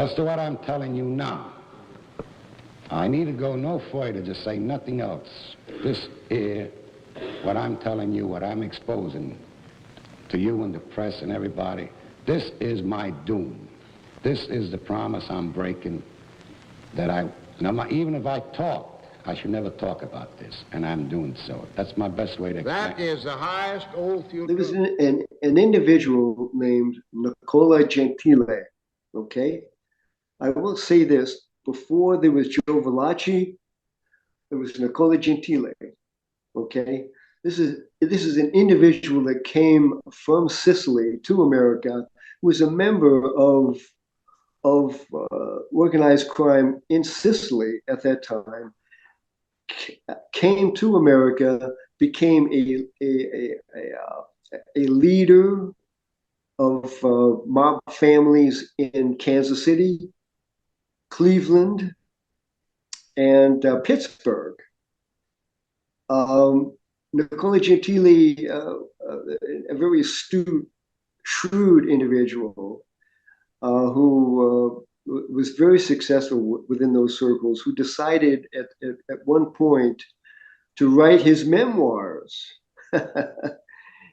As to what I'm telling you now, I need to go no further to say nothing else. This is what I'm telling you, what I'm exposing to you and the press and everybody. This is my doom. This is the promise I'm breaking, that even if I talk, I should never talk about this, and I'm doing so. That's my best way to explain. That is the highest oath you There was an individual named Nicola Gentile, okay? I will say this, before there was Joe Valachi, there was Nicola Gentile, okay? This is an individual that came from Sicily to America, who was a member of organized crime in Sicily at that time, came to America, became a leader of mob families in Kansas City, Cleveland, and Pittsburgh. Nicola Gentile, a very astute, shrewd individual who was very successful within those circles, who decided at one point to write his memoirs.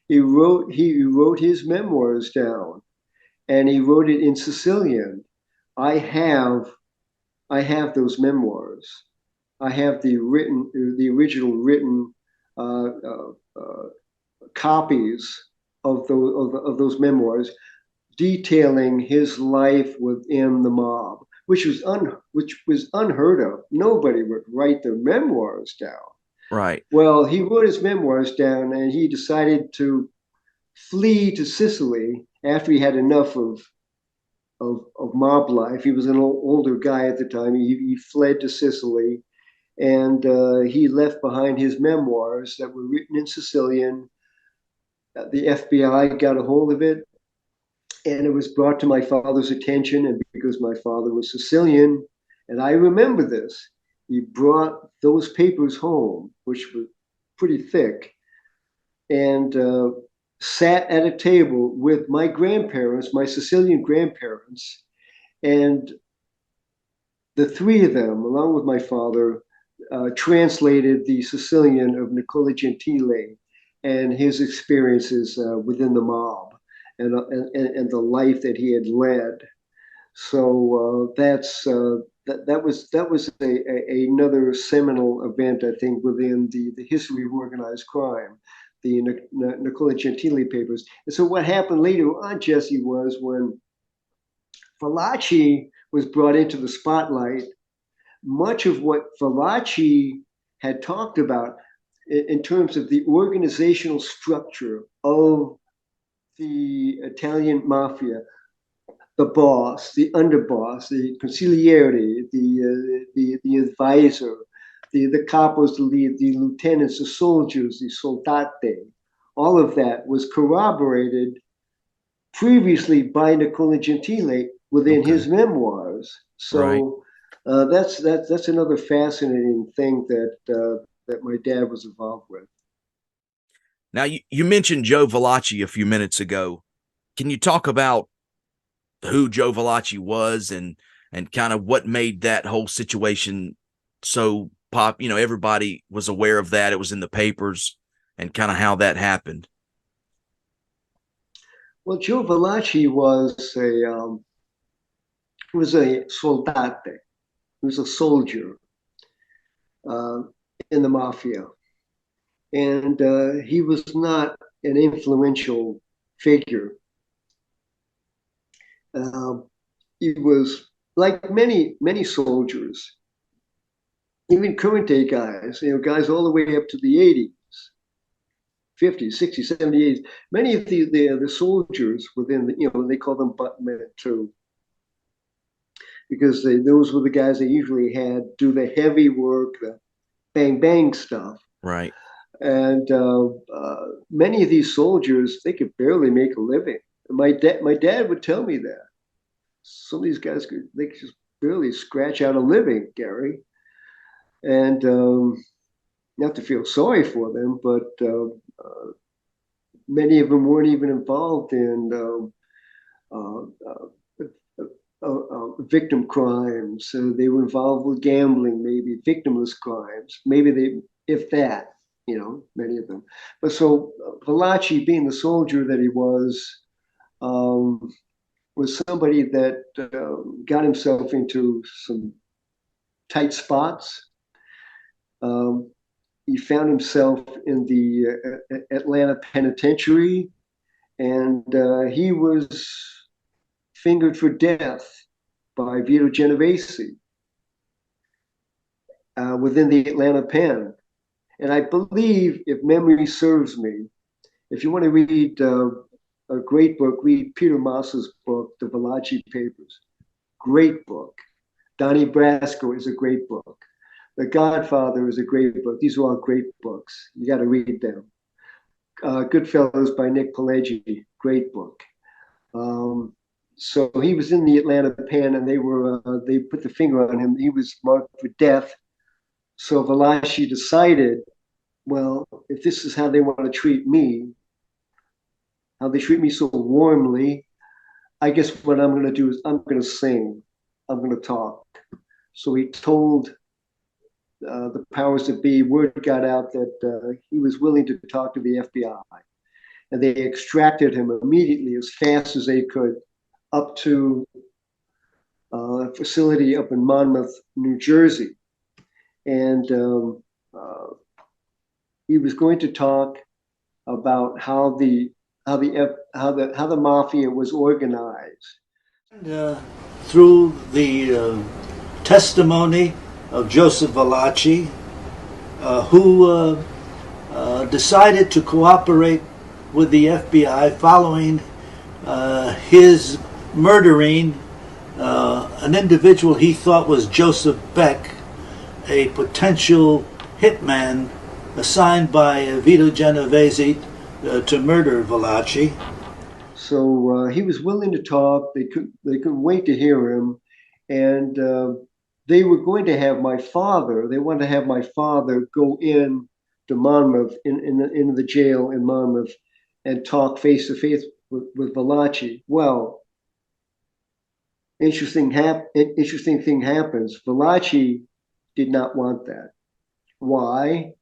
he wrote his memoirs down, and he wrote it in Sicilian. I have those memoirs. I have the original written copies of those memoirs, detailing his life within the mob, which was unheard of. Nobody would write their memoirs down. Right. Well, he wrote his memoirs down, and he decided to flee to Sicily after he had enough of mob life. He was an older guy at the time. He fled to Sicily, and he left behind his memoirs that were written in Sicilian. The FBI got a hold of it, and it was brought to my father's attention. And because my father was Sicilian, and I remember this, he brought those papers home, which were pretty thick, and sat at a table with my grandparents, my Sicilian grandparents, and the three of them, along with my father, translated the Sicilian of Nicola Gentile and his experiences within the mob and the life that he had led. So that was another seminal event, I think, within the history of organized crime, the Nicola Gentile papers. And so what happened later on, Jesse, was when Valachi was brought into the spotlight, much of what Valachi had talked about in terms of the organizational structure of the Italian mafia, the boss, the underboss, the consigliere, the advisor, the capos, the lieutenants, the soldiers, the soldati, all of that was corroborated previously by Nicola Gentile within his memoirs. So that's another fascinating thing that my dad was involved with. Now, you mentioned Joe Valachi a few minutes ago. Can you talk about who Joe Valachi was and kind of what made that whole situation so pop? You know, everybody was aware of that. It was in the papers, and kind of how that happened. Well, Joe Valachi was a soldate. He was a soldier in the mafia. And he was not an influential figure. He was like many soldiers, even current day guys, guys all the way up to the 80s, 50s, 60s, 70s, 80s. Many of the soldiers within they call them buttmen too, because those were the guys they usually had do the heavy work, the bang bang stuff. Right. And many of these soldiers, they could barely make a living. My dad would tell me that some of these guys could just barely scratch out a living, Gary. And not to feel sorry for them, but many of them weren't even involved in victim crimes. They were involved with gambling, maybe victimless crimes, maybe they, if that, many of them. But so Valachi, being the soldier that he was somebody that got himself into some tight spots. He found himself in the Atlanta penitentiary, and he was fingered for death by Vito Genovese within the Atlanta pen. And I believe, if memory serves me, if you want to read a great book, read Peter Moss's book, The Valachi Papers. Great book. Donnie Brasco is a great book. The Godfather is a great book. These are all great books. You got to read them. Goodfellas by Nick Pileggi, great book. So he was in the Atlanta pen, and they put the finger on him. He was marked for death. So Valachi decided, well, if this is how they want to treat me, how they treat me so warmly, I guess what I'm going to do is I'm going to sing. I'm going to talk. So he told the powers that be, word got out that he was willing to talk to the FBI. And they extracted him immediately, as fast as they could, up to a facility up in Monmouth, New Jersey. And he was going to talk about how the mafia was organized. Through the testimony of Joseph Valachi, who decided to cooperate with the FBI following his murdering an individual he thought was Joseph Beck, a potential hitman assigned by Vito Genovese to murder Valachi. So he was willing to talk. They couldn't wait to hear him, and they were going to have my father. They wanted to have my father go in to Monmouth, in the jail in Monmouth, and talk face to face with Valachi. Well, interesting thing happens. Valachi did not want that. Why?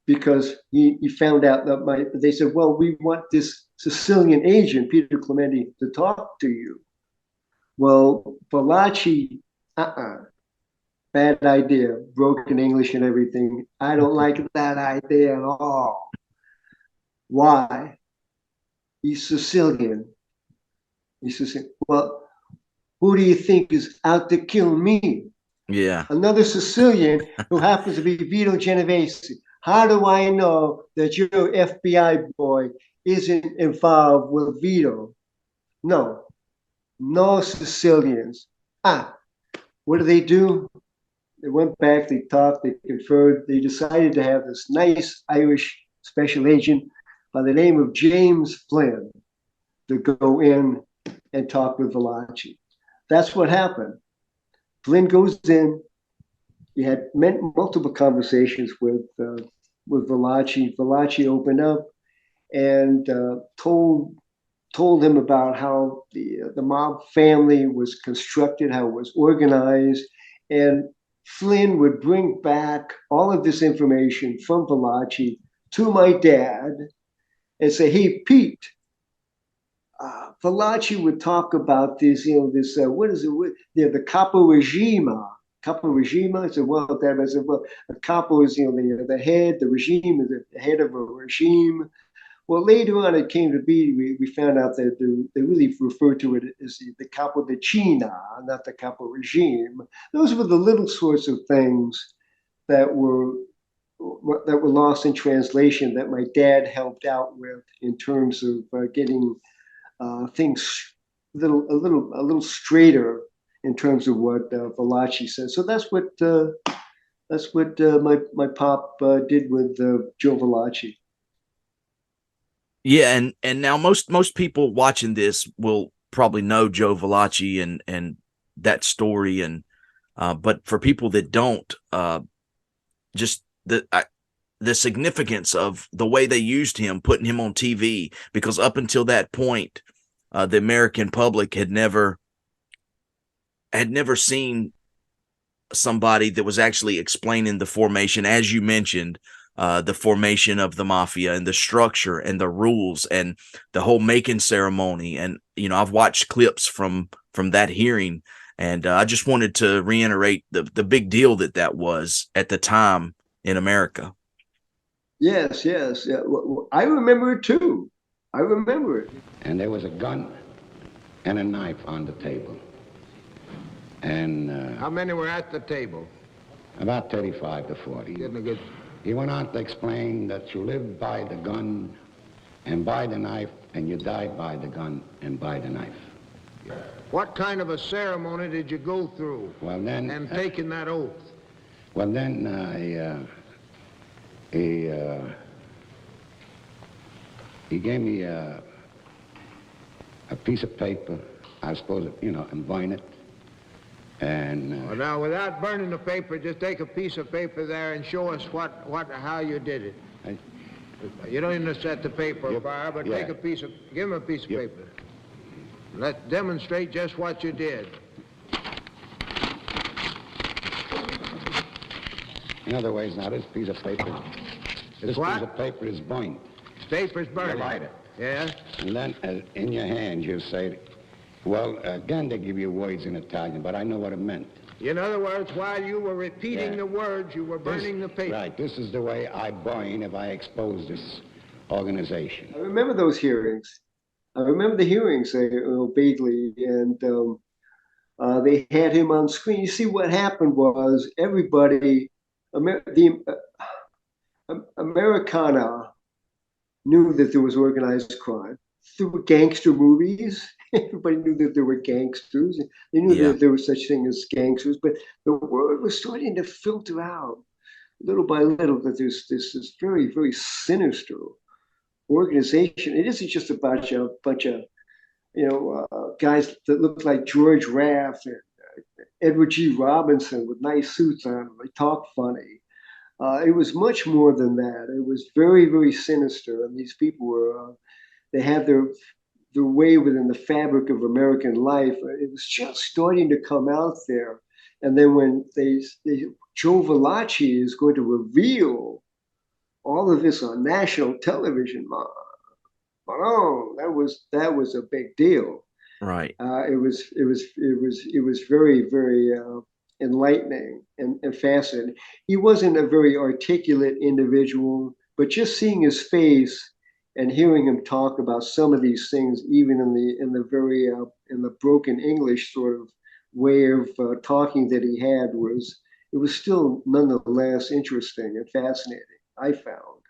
Because he found out that they said, well, we want this Sicilian agent, Peter Clemente, to talk to you. Well, Valachi, bad idea, broken English and everything. I don't like that idea at all. Why? He's Sicilian. Well, who do you think is out to kill me? Yeah. Another Sicilian who happens to be Vito Genovese. How do I know that your FBI boy isn't involved with Vito? No Sicilians. What do? They went back, they talked, they conferred, they decided to have this nice Irish special agent by the name of James Flynn to go in and talk with Valachi. That's what happened. Flynn goes in. He had multiple conversations with Valachi. Valachi opened up and told him about how the mob family was constructed, how it was organized, and Flynn would bring back all of this information from Valachi to my dad and say, "Hey, Pete." Valachi would talk about this, what is it? The capo regime. Capo regime. I said, well, a capo is, the head. The regime is the head of a regime. Well, later on, it came to be, we found out that they really referred to it as the capo de Cina, not the capo regime. Those were the little sorts of things that were lost in translation that my dad helped out with in terms of getting things a little straighter in terms of what Valachi said. So that's what my pop did with Joe Valachi. Yeah, and now most people watching this will probably know Joe Valachi and that story, and but for people that don't, just the significance of the way they used him, putting him on TV, because up until that point, the American public had never had never seen somebody that was actually explaining the formation, as you mentioned, the formation of the Mafia and the structure and the rules and the whole making ceremony. And, I've watched clips from that hearing, and I just wanted to reiterate the big deal that was at the time in America. Yes, yes. Yeah. I remember it too. I remember it. And there was a gun and a knife on the table. And How many were at the table? about 35 to 40. Getting a good... He went on to explain that you live by the gun and by the knife, and you die by the gun and by the knife. What kind of a ceremony did you go through? Well, then... And taking that oath? Well, then, he gave me a piece of paper. I was supposed to, and burn it. And Well, now, without burning the paper, just take a piece of paper there and show us how you did it. You don't even set the paper afire, but yeah. give him a piece of paper. Let's demonstrate just what you did. in other words, now this piece of paper, this what? piece of paper is burnt. Paper's You burning. light it. Yeah? And then in your hand you say, well, again they give you words in Italian, but I know what it meant. In other words, while you were repeating the words, you were burning the paper. Right, this is the way I burn if I expose this organization. I remember those hearings. I remember the hearings vaguely, and they had him on screen. You see, what happened was everybody, Americana knew that there was organized crime. There were gangster movies. Everybody knew that there were gangsters. They knew that there was such thing as gangsters, but the word was starting to filter out little by little that there's this very, very sinister organization. It isn't just a bunch of guys that look like George Raft and Edward G. Robinson with nice suits on. They talk funny. It was much more than that. It was very, very sinister. And these people were, they had their way within the fabric of American life. It was just starting to come out there. And then when Joe Valachi is going to reveal all of this on national television, that was a big deal. Right. It was very, very enlightening and fascinating. He wasn't a very articulate individual, but just seeing his face and hearing him talk about some of these things, even in the broken English sort of way of talking that he had, it was still nonetheless interesting and fascinating, I found.